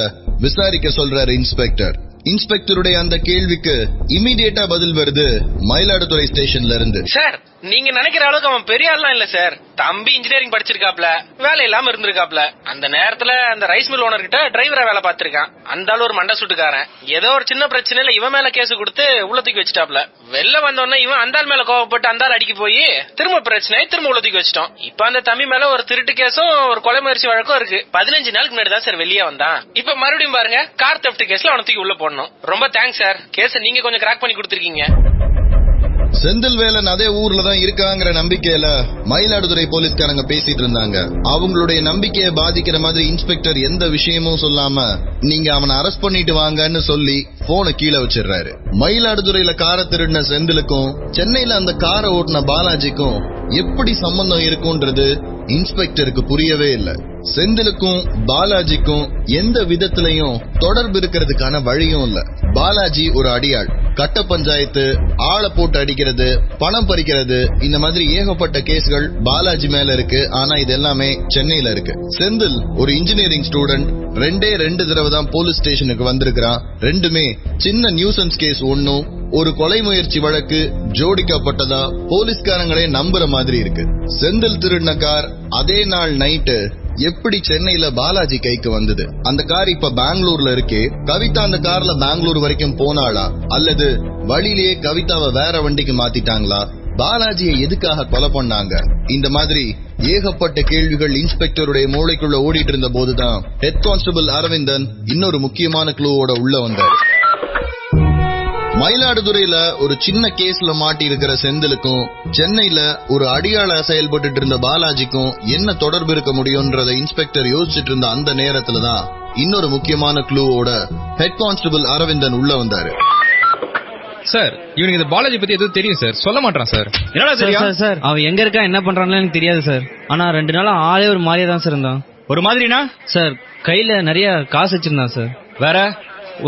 [SPEAKER 3] விசாரிக்க சொல்றாரு இன்ஸ்பெக்டர். இன்ஸ்பெக்டருடைய அந்த கேள்விக்கு இமிடியேட்டா பதில் வருது மயிலாடுதுறை ஸ்டேஷன்ல இருந்து.
[SPEAKER 9] சார், நீங்க நினைக்கிற அளவுக்கு அவன் பெரிய ஆள்லாம் இல்ல சார். தம்பி இன்ஜினியரிங் படிச்சிருக்காப்ல, வேலை இல்லாம இருந்திருக்காப்ல. அந்த நேரத்துல அந்த ரைஸ் மில் ஓனர் கிட்ட டிரைவரா வேலை பார்த்திருக்கான். அந்த ஆள் ஒரு மண்டை சுட்டுக்காரன். ஏதோ ஒரு சின்ன பிரச்சனையில இவன் மேல கேஸ் கொடுத்து உள்ள தூக்கி வச்சுட்டாப்ல. வெளில வந்தோடனே இவன் அந்த ஆள் மேல கோவப்பட்டு அந்த ஆள் அடிக்க போய் திரும்ப பிரச்சனை திரும்ப உள்ள தூக்கி வச்சிட்டோம். இப்ப அந்த தம்பி மேல ஒரு திருட்டு கேஸும் ஒரு கொலை முயற்சி வழக்கம் இருக்கு. 15 நாளுக்கு முன்னாடி தான் சார் வெளியே வந்தான். இப்ப மறுபடியும் பாருங்க, கார் தெஃப்ட் கேஸ்ல அவனை தூக்கி உள்ள போடணும். ரொம்ப தேங்க்ஸ் சார், கேஸ நீங்க கொஞ்சம் கிராக் பண்ணி கொடுத்திருக்கீங்க.
[SPEAKER 3] செந்தில் வேலன் அதே ஊர்ல தான் இருக்காங்கிற நம்பிக்கையில மயிலாடுதுறை போலீஸ்காரங்க பேசிட்டு இருந்தாங்க. அவங்களுடைய நம்பிக்கையை பாதிக்கிற மாதிரி இன்ஸ்பெக்டர் எந்த விஷயமும் சொல்லாம நீங்க அவனை அரெஸ்ட் பண்ணிட்டு வாங்கன்னு சொல்லி போனை கீழே வச்சிடுறாரு. மயிலாடுதுறையில காரை திருடின செந்திலுக்கும் சென்னையில அந்த காரை ஓட்டின பாலாஜிக்கும் எப்படி சம்பந்தம் இருக்கும்ன்றது இன்ஸ்பெக்டருக்கு புரியவே இல்லை. செந்திலுக்கும் பாலாஜிக்கும் எந்த விதத்திலையும் தொடர்பு இருக்கிறதுக்கான வழியும் இல்ல. பாலாஜி ஒரு அடியாள். கட்ட பஞ்சாயத்து, ஆளை போட்டு அடிக்கிறது, பணம் பறிக்கிறது, இந்த மாதிரி ஏகப்பட்ட கேஸ்கள் பாலாஜி மேல இருக்கு. ஆனா இது எல்லாமே சென்னையில இருக்கு. செந்தில் ஒரு இன்ஜினியரிங் ஸ்டூடெண்ட். 2 தடவை தான் போலீஸ் ஸ்டேஷனுக்கு வந்திருக்கிறான். 2மே சின்ன நியூசன்ஸ் கேஸ். ஒன்னும் ஒரு கொலை முயற்சி வழக்கு ஜோடிக்கப்பட்டதா போலீஸ்காரங்களே நம்புற மாதிரி இருக்கு. செந்தில் திருடின கார் அதே நாள் நைட்டு எப்படி சென்னையில பாலாஜி கைக்கு வந்தது? அந்த கார் இப்ப பெங்களூர்ல இருக்கே. கவிதா அந்த கார்ல பெங்களூர் வரைக்கும் போனாளா, அல்லது வழியிலேயே கவிதாவை வேற வண்டிக்கு மாத்திட்டாங்களா? பாலாஜியை எதுக்காக கொலை பண்ணாங்க? இந்த மாதிரி ஏகப்பட்ட கேள்விகள் இன்ஸ்பெக்டருடைய மூளைக்குள்ள ஓடிட்டு இருந்த போதுதான் ஹெட் கான்ஸ்டபிள் அரவிந்தன் இன்னொரு முக்கியமான க்ளூவோட உள்ள வந்தார். மயிலாடுதுறையில ஒரு சின்ன கேஸ்ல மாட்டி இருக்கிற செந்திலுக்கும் சென்னையில ஒரு அடியாள செயல்பட்டு இருந்த பாலாஜிக்கும் என்ன தொடர்பு இருக்க முடியும்ன்றத இன்ஸ்பெக்டர் யோசிச்சுட்டு இருந்த அந்த நேரத்துலதான் இன்னொரு முக்கியமான க்ளூவோட ஹெட் கான்ஸ்டபிள் அரவிந்தன் உள்ள வந்தாரு.
[SPEAKER 8] சார், இவனுக்கு இந்த பாலாஜி பத்தி எதுவும் தெரியும் சார், சொல்ல மாட்டான் சார்.
[SPEAKER 5] என்னடா தெரியும் சார்? அவன் எங்க இருக்கா என்ன பண்றான்னு எனக்கு தெரியாது சார். ஆனா 2 நாளா ஆளே ஒரு மாதிரியா தான் சார் இருந்தான். ஒரு மாதிரினா சார், கையில நிறைய காசு வச்சிருந்தான் சார். வேற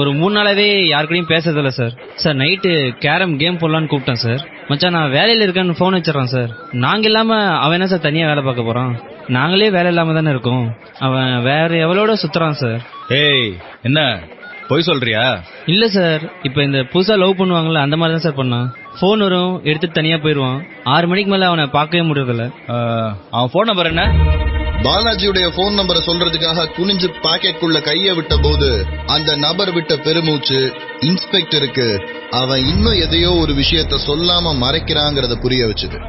[SPEAKER 5] ஒரு 3 நாளாவே யாருக்கூடயும் பேசுறதில்ல sir. Sir, night carrom game போடலான்னு கூப்பிட்டேன் சார். மச்சான் நான் வேலையில இருக்கேன்னு போன் வச்சிடறான் சார். நாங்க இல்லாம அவன் என்ன சார் தனியா வேலை பார்க்க போறான்? நாங்களே வேலை இல்லாம தானே இருக்கோம். அவன் வேற எவளோட சுத்துறான் சார். ஏய், என்ன பொய் சொல்றியா?
[SPEAKER 6] இல்ல சார், இப்ப இந்த புதுசா லவ் பண்ணுவாங்கல்ல அந்த மாதிரி தான் சார் பண்ணான். போன் வரும், எடுத்துட்டு தனியா போயிருவான். 6 மணிக்கு மேல அவனை பார்க்கவே முடியறதில்ல.
[SPEAKER 5] அவன் போன் நம்பர் என்ன?
[SPEAKER 3] பாலாஜியுடைய போன் நம்பரை சொல்றதுக்காக குனிஞ்சு பாக்கெட்டுக்குள்ள கைய விட்ட போது அந்த நபர் விட்ட பெருமூச்சு இன்ஸ்பெக்டருக்கு அவன் இன்னும் எதையோ ஒரு விஷயத்த சொல்லாம மறைக்கிறாங்கிறத புரிய வச்சுது.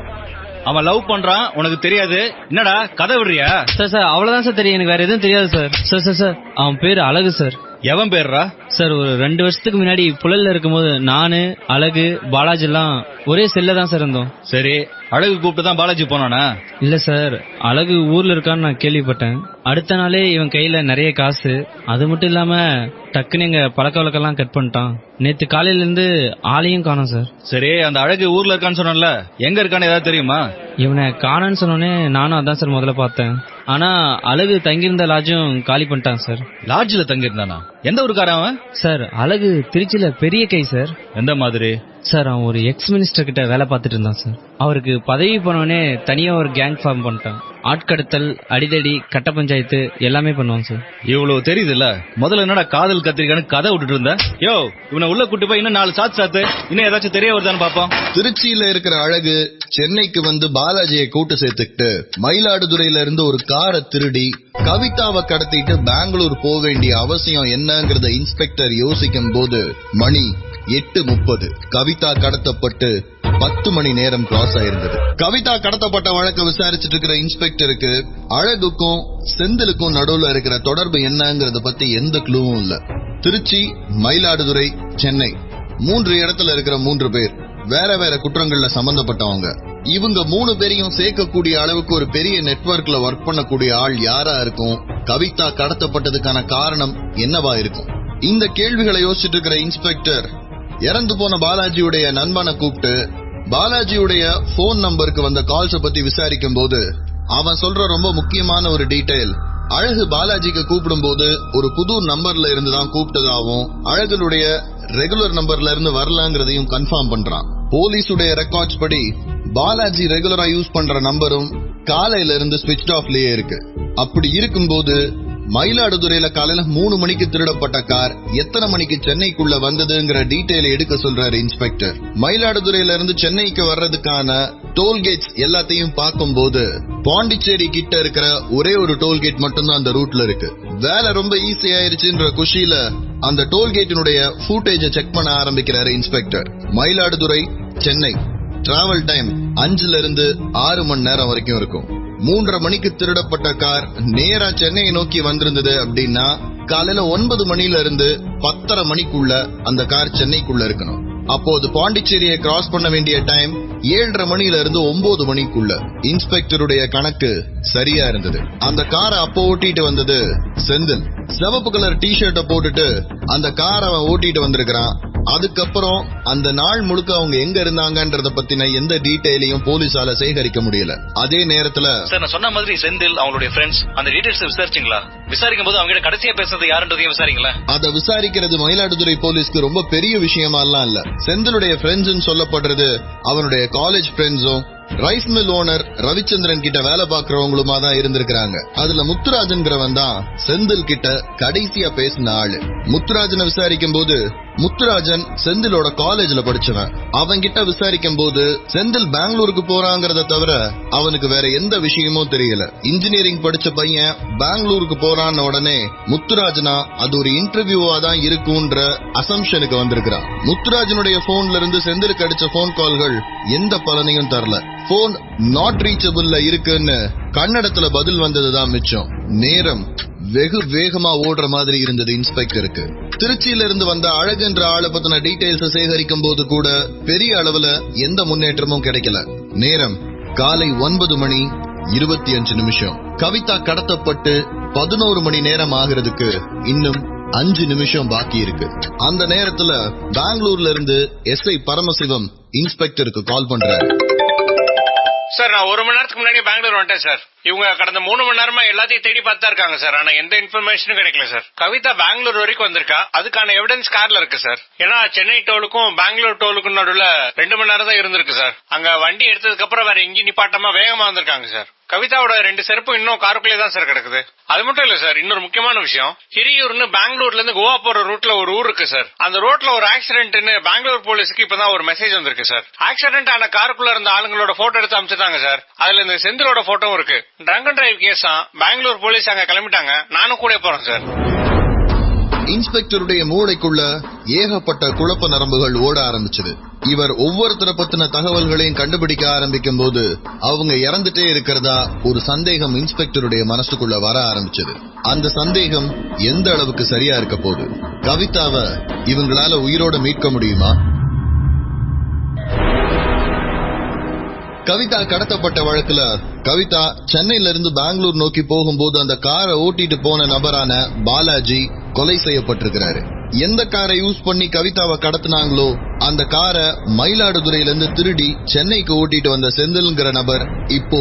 [SPEAKER 5] அவன் லவ் பண்றான், உனக்கு தெரியாது. என்னடா கதை விடுறியா?
[SPEAKER 6] சார் அவ்வளவுதான் சார் தெரியும், எனக்கு வேற எதுவும் தெரியாது சார். சார் அவன் பேரு அழகு சார்.
[SPEAKER 5] எவன் பேர்ரா?
[SPEAKER 6] சார், ஒரு 2 வருஷத்துக்கு முன்னாடி புழல்ல இருக்கும்போது நானு அழகு பாலாஜி எல்லாம் ஒரே செல்ல தான் சார் இருந்தோம்.
[SPEAKER 5] சரி, அழகு கூப்பிட்டு தான் பாலாஜி போனானா?
[SPEAKER 6] இல்ல சார், அழகு ஊர்ல இருக்கான்னு நான் கேள்விப்பட்டேன். அடுத்த நாளே இவன் கையில நிறைய காசு. அது மட்டும் இல்லாம டக்குன்னு எங்க பழக்க வழக்கெல்லாம் கட் பண்ணிட்டான். நேத்து காலையில இருந்து ஆளையும் காணோம் சார்.
[SPEAKER 5] சரி, அந்த அழகு ஊர்ல இருக்கான்னு சொன்னல, எங்க இருக்கான்னு ஏதாவது தெரியுமா?
[SPEAKER 6] இவனை காணோன்னு சொன்னோன்னே நானும் அதான் சார் முதல்ல பார்த்தேன். ஆனா அழகு தங்கியிருந்த லாட்ஜும் காலி பண்ணிட்டான் சார்.
[SPEAKER 5] லாட்ஜ்ல தங்கியிருந்தானா? எந்த ஊருக்காரன் அவன்?
[SPEAKER 6] சார், அழகு திருச்சியில பெரிய கை சார்.
[SPEAKER 5] எந்த மாதிரி?
[SPEAKER 6] சார், அவன் ஒரு எக்ஸ் மினிஸ்டர் கிட்ட வேலை பார்த்துட்டு இருந்தான் சார். அவருக்கு பதவி போனவனே தனியா ஒரு கேங் ஃபார்ம் பண்ணிட்டான். ஆட்கடத்தல், அடிதடி, கட்ட பஞ்சாயத்து எல்லாமே பண்ணுவான் சார்.
[SPEAKER 5] இவ்வளவு தெரியுது இல்ல, முதல்ல என்னடா காதல் கத்திரிக்கான்னு கதை விட்டுட்டு இருந்த? யோ, இவனை உள்ள கூட்டு போய் இன்னும் 4 சாத்து இன்னும் ஏதாச்சும் தெரிய வருதான்னு பாப்போம்.
[SPEAKER 3] திருச்சியில இருக்கிற அழகு சென்னைக்கு வந்து பாலாஜியை கூட்டு சேர்த்துக்கிட்டு மயிலாடுதுறையில இருந்து ஒரு காரை திருடி கவிதாவை கடத்திட்டு பெங்களூர் போக வேண்டிய அவசியம் என்னங்கறத இன்ஸ்பெக்டர் யோசிக்கும் போது மணி 8:30. கவிதா கடத்தப்பட்டு 10 மணி நேரம் கிராஸ் ஆயிருந்தது. கவிதா கடத்தப்பட்ட வழக்க விசாரிச்சுட்டு இருக்கிற இன்ஸ்பெக்டருக்கு அழகுக்கும் செந்திலுக்கும் நடுவுல இருக்கிற தொடர்பு என்னங்கறத பத்தி எந்த க்ளூவும் இல்ல. திருச்சி, மயிலாடுதுறை, சென்னை 3 இடத்துல இருக்கிற 3 பேர் வேற வேற குற்றங்கள்ல சம்பந்தப்பட்டவங்க. இவங்க 3 பேரையும் சேர்க்கக்கூடிய அளவுக்கு ஒரு பெரிய நெட்வொர்க்ல ஒர்க் பண்ணக்கூடிய ஆள் யாரா இருக்கும்? கவிதா கடத்தப்பட்டதுக்கான காரணம் என்னவா இருக்கும்? இந்த கேள்விகளை யோசிச்சுட்டு இருக்கிற இன்ஸ்பெக்டர் இறந்து போன பாலாஜியுடைய நண்பனை கூப்பிட்டு பாலாஜியுடைய போன் நம்பருக்கு வந்த கால்ஸ பத்தி விசாரிக்கும் போது அவன் சொல்ற ரொம்ப முக்கியமான ஒரு டீடைல், அழகு பாலாஜிக்கு கூப்பிடும் போது ஒரு புது நம்பர்ல இருந்துதான் கூப்பிட்டதாகவும் அழகுடைய ரெகுலர் நம்பர்ல இருந்து வரலங்கிறதையும் கன்ஃபார்ம் பண்றான். போலீஸுடைய ரெக்கார்ட்ஸ் படி பாலாஜி ரெகுலரா யூஸ் பண்ற நம்பரும் காலையில இருந்து ஸ்விட்ச் ஆஃப்லயே இருக்கு. அப்படி இருக்கும்போது மயிலாடுதுறையில காலையில 3 மணிக்கு திருடப்பட்ட கார் எத்தனை மணிக்கு சென்னைக்குள்ள வந்ததுங்கிற டீடைல் எடுக்க சொல்றாரு இன்ஸ்பெக்டர். மயிலாடுதுறையில இருந்து சென்னைக்கு வர்றதுக்கான டோல்கேட்ஸ் எல்லாத்தையும் பார்க்கும்போது பாண்டிச்சேரி கிட்ட இருக்கிற ஒரே ஒரு டோல்கேட் மட்டும்தான் அந்த ரூட்ல இருக்கு. வேலை ரொம்ப ஈஸி ஆயிருச்சுன்ற குஷியில அந்த டோல்கேட்டினுடைய ஃபுட்டேஜை செக் பண்ண ஆரம்பிக்கிறாரு inspector. Mayiladuthurai Chennai travel time 5 இருந்து 6 மணி நேரம் வரைக்கும் இருக்கும். 3:30 மணிக்கு திருடப்பட்ட கார் நேரா சென்னையை நோக்கி வந்திருந்தது அப்படின்னா காலையில 9 மணில இருந்து 10:30 மணிக்குள்ள அந்த கார் சென்னைக்குள்ள இருக்கணும். அப்போது பாண்டிச்சேரியை கிராஸ் பண்ண வேண்டிய டைம் 7:30 மணில இருந்து 9 மணிக்குள்ள. இன்ஸ்பெக்டருடைய கணக்கு சரியா இருந்தது. அந்த காரை அப்போ ஓட்டிட்டு வந்தது செந்தில். சிவப்பு கலர் டி-ஷர்ட்டை போட்டுட்டு அந்த காரை அவன் ஓட்டிட்டு வந்திருக்கிறான். அதுக்கப்புறம் அந்த நாள் முழுக்க அவங்க எங்க இருந்தாங்கன்றத பத்தின எந்த டீடைலையும் போலீஸால சேகரிக்க முடியல. அதே நேரத்துல
[SPEAKER 5] சார், நான் சொன்ன மாதிரி செந்தில் அவங்களுடைய ஃப்ரெண்ட்ஸ் அந்த டீடைல்ஸ் விசாரிச்சீங்களா? விசாரிக்கும் போது அவங்க கடைசியா பேசுறது யாருன்றதையும் விசாரிங்களா?
[SPEAKER 3] அத விசாரிக்கிறது மயிலாடுதுறை போலீஸ்க்கு ரொம்ப பெரிய விஷயமா எல்லாம் இல்ல. செந்திலுடைய ஃப்ரெண்ட்ஸ் சொல்லப்படுறது அவனுடைய காலேஜ் ஃப்ரெண்ட்ஸும் ரைஸ் மில் ஓனர் ரவிச்சந்திரன் கிட்ட வேலை பாக்குறவங்களுமா தான் இருந்திருக்காங்க. அதுல முத்துராஜன்கிறவன் தான் செந்தில் கிட்ட கடைசியா பேசின ஆளு. முத்துராஜனை விசாரிக்கும் போது முத்துராஜன் செந்திலோட காலேஜ்ல படிச்சவன். அவன்கிட்ட விசாரிக்கும் போது செந்தில் பெங்களூருக்கு போறாங்கறத தவிர அவனுக்கு வேற எந்த விஷயமும் தெரியல. இன்ஜினியரிங் படிச்ச பையன் பெங்களூருக்கு போறான்னு உடனே முத்துராஜனா அது ஒரு இன்டர்வியூவா தான் இருக்கும்ன்ற அசம்ஷனுக்கு வந்திருக்கிறான். முத்துராஜனுடைய போன்ல இருந்து செந்திலுக்கு அடிச்ச போன் கால்கள் எந்த பலனையும் தரல. போன் நாட் ரீச்சபிள்ல இருக்குன்னு கன்னடத்துல பதில் வந்ததுதான் மிச்சம். நேரம் வெகு வேகமா ஓடுற மாதிரி இருந்தது இன்ஸ்பெக்டருக்கு. திருச்சியில இருந்து வந்த அழகுன்ற ஆளை பத்தின டீடைல்ஸ் சேகரிக்கும் போது கூட பெரிய அளவுல எந்த முன்னேற்றமும் கிடைக்கல. நேரம் காலை 9 மணி 25 நிமிஷம். கவிதா கடத்தப்பட்டு 11 மணி நேரம் ஆகிறதுக்கு இன்னும் 5 நிமிஷம் பாக்கி இருக்கு. அந்த நேரத்துல பெங்களூர்ல இருந்து எஸ்ஐ பரமசிவம் இன்ஸ்பெக்டருக்கு கால் பண்றாரு.
[SPEAKER 7] சார், நான் 1 மணி நேரத்துக்கு முன்னாடி பெங்களூர் வந்துட்டேன் சார். இவங்க கடந்த 3 மணி நேரமா எல்லாத்தையும் தேடி பார்த்தா இருக்காங்க சார். ஆனா எந்த இன்ஃபர்மேஷனும் கிடைக்கல சார். கவிதா பெங்களூர் வரைக்கும் வந்திருக்கா, அதுக்கான எவிடன்ஸ் கார்ல இருக்கு சார். ஏன்னா சென்னை டோலுக்கும் பெங்களூர் டோலுக்கும் நடுவுல 2 மணி நேரம் தான் இருந்திருக்கு சார். அங்க வண்டி எடுத்ததுக்கு அப்புறம் வேற எங்கேயும் நிப்பாட்டமா வேகமா வந்திருக்காங்க சார். கவிதாவோட 2 செருப்பு இன்னும் காருக்குள்ளே தான் சார் கிடக்குது. அது மட்டும் இல்ல சார், இன்னொரு முக்கியமான விஷயம், ஹிரியூர்னு பெங்களூர்ல இருந்து கோவா போற ரூட்ல ஒரு ஊர் இருக்கு சார். அந்த ரோட்ல ஒரு ஆக்சிடென்ட்னு பெங்களூர் போலீஸ்க்கு இப்பதான் ஒரு மெசேஜ் வந்திருக்கு சார். ஆக்சிடென்ட் ஆன காருக்குள்ள இருந்த ஆளுங்களோட போட்டோ எடுத்து அனுப்பிச்சிட்டாங்க சார். அதுல இந்த செந்திலோட போட்டோவும் இருக்கு. Trunk and drive case Bangalore police அங்க கிளம்பிட்டாங்க. நானும் கூட போறேன் சார்.
[SPEAKER 3] இன்ஸ்பெக்டருடைய மூளைக்குள்ள ஏகப்பட்ட குழப்ப நரம்புகள் ஓட ஆரம்பிச்சது. இவர் ஒவ்வொருத்தரை பத்தின தகவல்களையும் கண்டுபிடிக்க ஆரம்பிக்கும் போது அவங்க இறந்துட்டே இருக்கிறதா ஒரு சந்தேகம் இன்ஸ்பெக்டருடைய மனசுக்குள்ள வர ஆரம்பிச்சது. அந்த சந்தேகம் எந்த அளவுக்கு சரியா இருக்க போகுது? கவிதாவை இவங்களால உயிரோட மீட்க முடியுமா? கவிதா கடத்தப்பட்ட வழக்குல கவிதா சென்னையில இருந்து பெங்களூர் நோக்கி போகும்போது அந்த காரை ஓட்டிட்டு போன நபரான பாலாஜி கொலை செய்யப்பட்டிருக்கிறாரு. எந்த காரை யூஸ் பண்ணி கவிதாவை கடத்தினாங்களோ அந்த காரை மயிலாடுதுறையில இருந்து திருடி சென்னைக்கு ஓட்டிட்டு வந்த செந்தில்ங்கிற நபர் இப்போ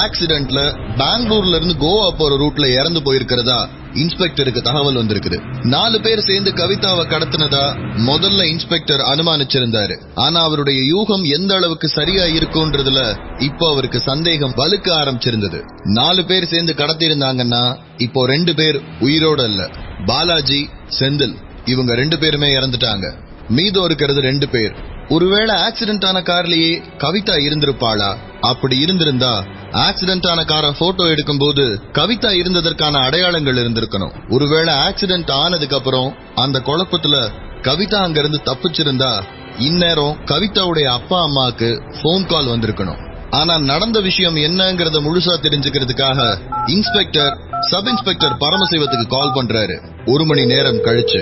[SPEAKER 3] ஆக்சிடென்ட்ல பெங்களூர்ல இருந்து கோவா போற ரூட்ல இறந்து போயிருக்கிறதா இன்ஸ்பெக்டருக்கு தகவல் வந்திருக்குது. 4 பேர் சேர்ந்து கவிதாவை கடத்தினதா முதல்ல இன்ஸ்பெக்டர் அனுமானிச்சிருந்தாரு. ஆனா அவருடைய யூகம் எந்த அளவுக்கு சரியா இருக்கும்ன்றதுல இப்போ அவருக்கு சந்தேகம் வலுக்க ஆரம்பிச்சிருந்தது. 4 பேர் சேர்ந்து கடத்தி இருந்தாங்கன்னா இப்போ 2 பேர் உயிரோட இல்ல. பாலாஜி, செந்தில் இவங்க 2 பேருமே இறந்துட்டாங்க. மீதம் இருக்கிறது 2 பேர். ஒருவேளை ஆக்சிடென்ட் ஆன கார்லயே கவிதா இருந்திருப்பாளா? அப்படி இருந்திருந்தா ஆக்சிடென்ட் ஆன காரை போட்டோ எடுக்கும் போது கவிதா இருந்ததற்கான அடையாளங்கள் இருந்திருக்கணும். ஒருவேளை ஆக்சிடென்ட் ஆனதுக்கு அப்புறம் அந்த குழப்பத்துல கவிதா அங்கிருந்து தப்பிச்சிருந்தா இந்நேரம் கவிதாவுடைய அப்பா அம்மாக்கு போன் கால் வந்திருக்கணும். ஆனா நடந்த விஷயம் என்னங்கறத முழுசா தெரிஞ்சுக்கிறதுக்காக இன்ஸ்பெக்டர் சப் இன்ஸ்பெக்டர் பரமசிவத்துக்கு கால் பண்றாரு. 1 மணி நேரம் கழிச்சு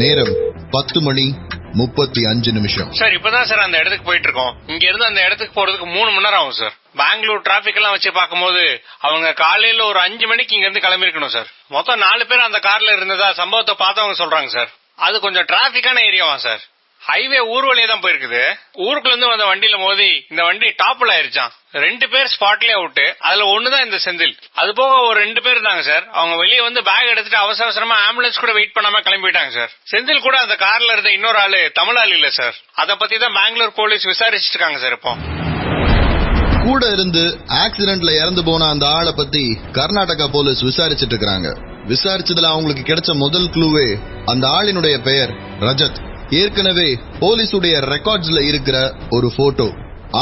[SPEAKER 3] நேரம் 10:35
[SPEAKER 7] சார் இப்பதான் சார் அந்த இடத்துக்கு போயிட்டு இருக்கோம். இங்க இருந்து அந்த இடத்துக்கு போறதுக்கு 3 மணி நேரம் ஆகும் சார். பெங்களூர் டிராபிக் எல்லாம் வச்சு பார்க்கும்போது அவங்க காலையில ஒரு 5 மணிக்கு இங்க இருந்து கிளம்பி இருக்கணும் சார். மொத்தம் 4 பேர் அந்த கார்ல இருந்ததா சம்பவத்தை பார்த்தவங்க சொல்றாங்க சார். அது கொஞ்சம் டிராபிக்கான ஏரியாவா சார். ஹைவே ஊர் வழியே தான் போயிருக்குது. ஊருக்குள்ள இருந்து வந்த வண்டியில மோதி இந்த வண்டி டாப்ல ஆயிருச்சான். 2 பேர் ஸ்பாட்லயே அவுட். அதுல ஒண்ணுதான் இந்த செந்தில். அது போக ஒரு 2 பேர் இருந்தாங்க சார். அவங்க வெளியே வந்து பேக் எடுத்துட்டு அவசரமா ஆம்புலன்ஸ் கூட வெயிட் பண்ணாம கிளம்பிட்டாங்க சார். செந்தில் கூட அந்த கார்ல இருந்த இன்னொரு ஆளு தமிழாளி இல்ல சார். அத பத்தி தான் பெங்களூர் போலீஸ் விசாரிச்சுட்டு இருக்காங்க சார். இப்போ
[SPEAKER 3] கூட இருந்து ஆக்சிடென்ட்ல இறந்து போன அந்த ஆளை பத்தி கர்நாடகா போலீஸ் விசாரிச்சுட்டு இருக்காங்க. விசாரிச்சதுல அவங்களுக்கு கிடைச்ச முதல் க்ளூவே அந்த ஆளினுடைய பெயர் ரஜத். ஏற்கனவே போலீஸுடைய ரெக்கார்ட்ஸ்ல இருக்கிற ஒரு போட்டோ.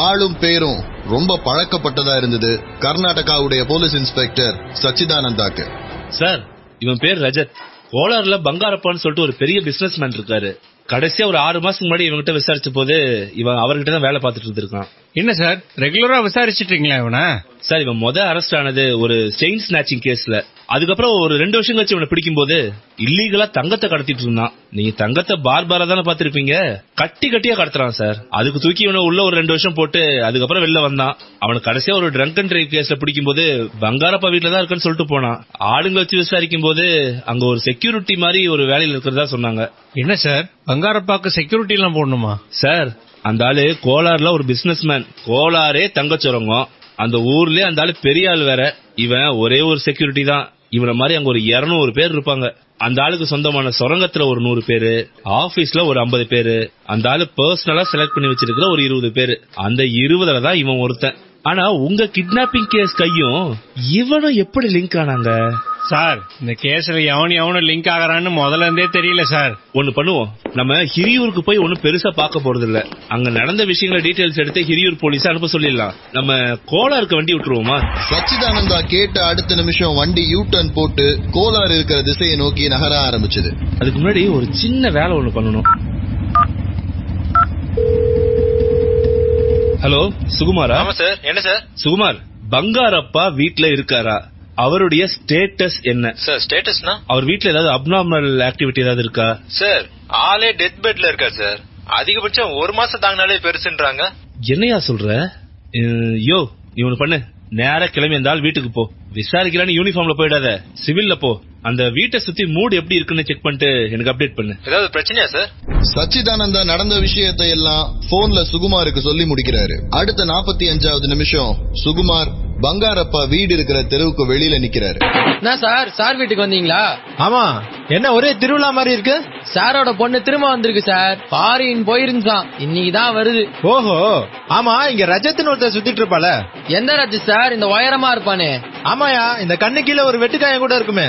[SPEAKER 3] ஆளும் பேரும் ரொம்ப பழக்கப்பட்டதா இருந்தது கர்நாடகாவுடைய போலீஸ் இன்ஸ்பெக்டர் சச்சிதானந்தாக்கு.
[SPEAKER 2] சார் இவன் பேர் ரஜத். கோலார்ல பங்காரப்பான்னு சொல்லிட்டு ஒரு பெரிய பிசினஸ் மேன் இருக்காரு. கடைசியா ஒரு 6 மாசத்துக்கு முன்னாடி இவங்கிட்ட விசாரிச்ச போது இவன் அவர்கிட்ட தான் வேலை பார்த்துட்டு இருந்திருக்கான்.
[SPEAKER 7] என்ன சார் ரெகுலரா விசாரிச்சுட்டு இருக்கீங்களா இவனை?
[SPEAKER 2] சார் இவன் அரெஸ்ட் ஆனது ஒரு செயின் ஸ்நாச்சிங் கேஸ்ல. அதுக்கப்புறம் ஒரு 2 வருஷம் கழிச்சு இவனை பிடிக்கும் போது இல்லீகலா தங்கத்தை கடத்திட்டு இருந்தான். நீங்க தங்கத்தை பார்பாரா தானே பாத்திருப்பீங்க. கட்டியா கடத்துறான் சார். அதுக்கு தூக்கி இவனை உள்ள ஒரு 2 வருஷம் போட்டு அதுக்கப்புறம் வெளில வந்தான். அவனுக்கு கடைசியா ஒரு ட்ரங்க் அண்ட் டிரைவ் கேஸ்ல பிடிக்கும் போது பங்காரப்பா வீட்டுல தான் இருக்குன்னு சொல்லிட்டு போனான். ஆளுங்க வச்சு விசாரிக்கும் போது அங்க ஒரு செக்யூரிட்டி மாதிரி ஒரு வேலையில இருக்கிறதா சொன்னாங்க.
[SPEAKER 7] என்ன சார் பங்காரப்பாக்கு செக்யூரிட்டி எல்லாம் போடணுமா?
[SPEAKER 2] சார் அந்த ஆளு கோலார்ல ஒரு பிசினஸ் மேன். கோலாரே தங்கச்சுரங்கம். அந்த ஊர்லயே அந்த ஆளு பெரிய ஆள் வேற. இவன் ஒரே ஒரு செக்யூரிட்டி தான். இவன மாதிரி அங்க ஒரு 200 பேர் இருப்பாங்க. அந்த ஆளுக்கு சொந்தமான சுரங்கத்துல ஒரு 100 பேரு, ஆபீஸ்ல ஒரு 50 பேரு, அந்த ஆளு பர்சனலா செலக்ட் பண்ணி வச்சிருக்கிற ஒரு 20 பேரு. அந்த 20ல தான் இவன் ஒருத்தன். ஆனா உங்க கிட்னாப்பிங் கேஸ் கையும் இவனும் எப்படி லிங்க் ஆனாங்க?
[SPEAKER 7] சார் இந்த கேஸ்ல எவனும் லிங்க் ஆகறான்னு முதல்ல இருந்தே தெரியல சார்.
[SPEAKER 2] ஒண்ணு பண்ணுவோம், நம்ம ஹிரியூருக்கு போய் ஒன்னும் பெருசா பார்க்க போறது இல்ல. அங்க நடந்த விஷயங்களை டீடைல்ஸ் எடுத்து ஹிரியூர் போலீஸ் அனுப்ப சொல்லிடலாம். நம்ம கோலாருக்கு வண்டி விட்டுருவோமா?
[SPEAKER 3] சச்சிதானந்தா கேட்ட அடுத்த நிமிஷம் வண்டி யூ டர்ன் போட்டு கோலார் இருக்கிற திசையை நோக்கி நகர ஆரம்பிச்சது.
[SPEAKER 2] அதுக்கு முன்னாடி ஒரு சின்ன வேலை ஒண்ணு பண்ணணும். ஹலோ சுகுமாரா?
[SPEAKER 10] ஆமா சார். என்ன சார்?
[SPEAKER 2] சுகுமார், பங்காரப்பா வீட்ல இருக்காரா? அவருடைய ஸ்டேட்டஸ் என்ன
[SPEAKER 10] சார்? ஸ்டேட்டஸ்னா அவர்
[SPEAKER 2] வீட்ல ஏதாவது அப்நார்மல் ஆக்டிவிட்டி ஏதாவது இருக்கா?
[SPEAKER 10] சார் ஆளே டெத் பெட்ல இருக்கா சார். அதிகபட்சம் 1 மாசம் தாங்கினாலே பெருசுன்றாங்க.
[SPEAKER 2] என்னையா சொல்ற? யோ நீ ஒண்ணு பண்ணு, நேரா கிளம்பி அந்த ஆள் வீட்டுக்கு போ. விசாரிக்கலான்னு யூனிஃபார்ம்ல போயிடாத, சிவில்ல போ. அந்த வீட்டை சுத்தி மூடு எப்படி இருக்குன்னு செக் பண்ணிட்டு எனக்கு அப்டேட் பண்ணு.
[SPEAKER 10] ஏதாவது பிரச்சனையா சார்?
[SPEAKER 3] சச்சிதானந்தா நடந்த விஷயத்தை எல்லாம் போன்ல சுகுமாருக்கு சொல்லி முடிக்கிறாரு. அடுத்த 45வது நிமிஷம் சுகுமார் பங்காரப்பா வீடு இருக்கிற தெருவுக்கு வெளியில நிக்கிறாரு.
[SPEAKER 11] என்ன சார், சார் வீட்டுக்கு வந்தீங்களா?
[SPEAKER 7] ஆமா. என்ன ஒரே திருவிழா மாதிரி இருக்கு?
[SPEAKER 11] சாரோட பொண்ணு திரும்ப வந்திருக்கு சார். ஃபாரின் போயிருந்தான், இன்னைக்குதான் வருது.
[SPEAKER 7] ஓஹோ. ஆமா, இங்க ரஜத்னு ஒருத்தர் சுத்திட்டு இருப்பால.
[SPEAKER 11] எந்த ரஜத் சார்? இந்த உயரமா இருப்பானே.
[SPEAKER 7] ஆமாயா, இந்த கண்ணு கீழே ஒரு வெட்டுக்காயம் கூட இருக்குமே.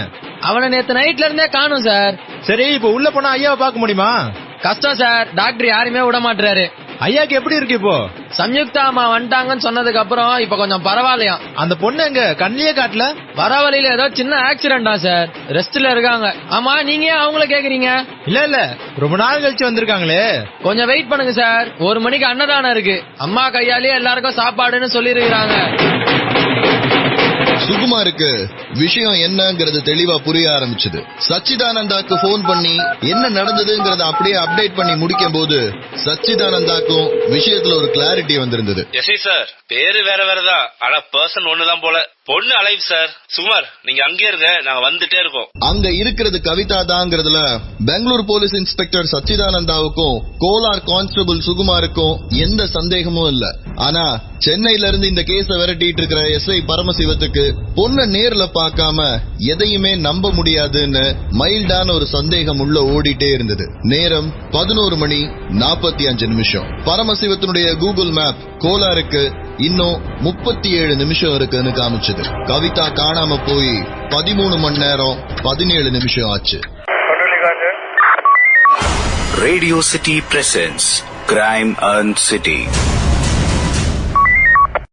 [SPEAKER 11] அவனை நேத்து நைட்ல இருந்தே காணும் சார்.
[SPEAKER 7] சரி, இப்ப உள்ள போனா ஐயாவை பார்க்க முடியுமா?
[SPEAKER 11] கஷ்டம் சார், டாக்டர் யாருமே விட மாட்டாரு.
[SPEAKER 7] ஐயாக்கு எப்படி இருக்கு இப்போ?
[SPEAKER 11] சம்யுக்தா அம்மா வந்துட்டாங்கன்னு சொன்னதுக்கு அப்புறம் இப்ப கொஞ்சம் பரவாயில்லையா.
[SPEAKER 7] அந்த பொண்ணு எங்க கண்ணிலே காட்டல?
[SPEAKER 11] வர வழியில ஏதோ சின்ன ஆக்சிடென்டா சார், ரெஸ்ட்ல இருக்காங்க. ஆமா, நீங்க ஏன் அவங்கள கேக்குறீங்க?
[SPEAKER 7] இல்ல ரொம்ப நாள் கழிச்சு வந்திருக்காங்களே.
[SPEAKER 11] கொஞ்சம் வெயிட் பண்ணுங்க சார், 1 மணிக்கு அன்னதானம் இருக்கு. அம்மா கையாலேயே எல்லாருக்கும் சாப்பாடுன்னு சொல்லிருக்காங்க.
[SPEAKER 3] சுகுமாருக்கு விஷயம் என்னங்கிறது தெளிவா புரிய ஆரம்பிச்சது. சச்சிதானந்தாக்கு போன் பண்ணி என்ன நடந்ததுங்கிறத அப்படியே அப்டேட் பண்ணி முடிக்கும் போது சச்சிதானந்தாக்கும் விஷயத்துல ஒரு கிளாரிட்டி வந்திருந்தது.
[SPEAKER 2] எஸ் சார், பேரு வேற வேறதான், ஆனா பர்சன் ஒண்ணுதான் போல. பொண்ணு அலைவ் சார். சுகுமார் நீங்க அங்கே இருங்க, நாங்க வந்துட்டே இருக்கோம்.
[SPEAKER 3] அங்க இருக்கிறது கவிதா தாங்கிறதுல பெங்களூர் போலீஸ் இன்ஸ்பெக்டர் சச்சிதானந்தாவுக்கும் கோலார் கான்ஸ்டபிள் சுகுமாருக்கும் எந்த சந்தேகமும் இல்ல. ஆனா சென்னையில இருந்து இந்த கேஸ விரட்டிட்டு இருக்கிற எஸ்ஐ பரமசிவத்துக்கு பொண்ண நேர்ல பார்க்காம எதையுமே நம்ப முடியாதுன்னு மைல்டான ஒரு சந்தேகம் உள்ள ஓடிட்டே இருந்தது. நேரம் 11:45. பரமசிவத்தினுடைய கூகுள் மேப் கோலாருக்கு இன்னும் 37 நிமிஷம் இருக்குன்னு காமிச்சது. கவிதா காணாம போய் 13 மணி நேரம் 17 நிமிஷம் ஆச்சு.
[SPEAKER 1] Radio City presents Crime and City.